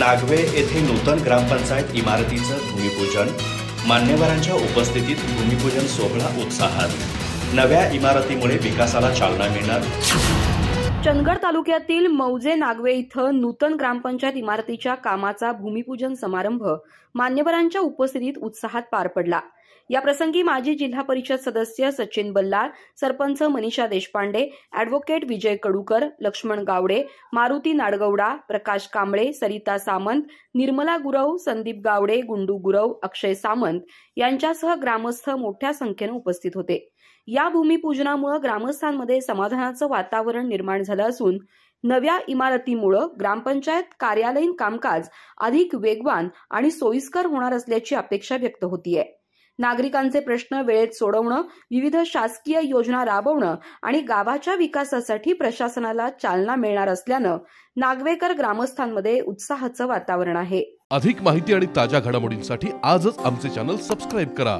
नागवे येथे नूतन ग्रामपंचायत इमारतीचं भूमिपूजन, मान्यवरांच्या उपस्थितीत भूमिपूजन सोहळा उत्साहात। नव्या इमारतीमुळे विकासाला चालना मिळणार। चंदगड तालुक्यातील मौजे नागवे इथं नूतन ग्रामपंचायत इमारतीच्या कामाचा भूमिपूजन समारंभ मान्यवरांच्या उपस्थितीत उत्साहात पार पडला। या प्रसंगी माजी जिल्हा परिषद सदस्य सचिन बल्लाळ, सरपंच मनीषा देशपांडे, ॲडव्होकेट विजय कडूकर, लक्ष्मण गावडे, मारुती नाडगौडा, प्रकाश कांबळे, सरिता सामंत, निर्मला गुरव, संदीप गावडे, गुंडू गुरव, अक्षय सामंत यांच्यासह ग्रामस्थ मोठ्या संख्येने उपस्थित होते। या भूमिपूजनामुळे ग्रामस्थांमध्ये समाधानाचं वातावरण निर्माण झालं असून नव्या इमारतीमुळे ग्रामपंचायत कार्यालयीन कामकाज अधिक वेगवान आणि सोयीस्कर होणार असल्याची अपेक्षा व्यक्त होतीये। नागरिकांचे प्रश्न वेळेत सोडवणं, विविध शासकीय योजना राबवणं आणि गावाच्या विकासासाठी प्रशासनाला चालना मिळणार असल्यानं नागवेकर ग्रामस्थांमध्ये उत्साहाचं वातावरण आहे। अधिक माहिती आणि ताज्या घडामोडींसाठी आजच आमचे चॅनल सबस्क्राइब करा।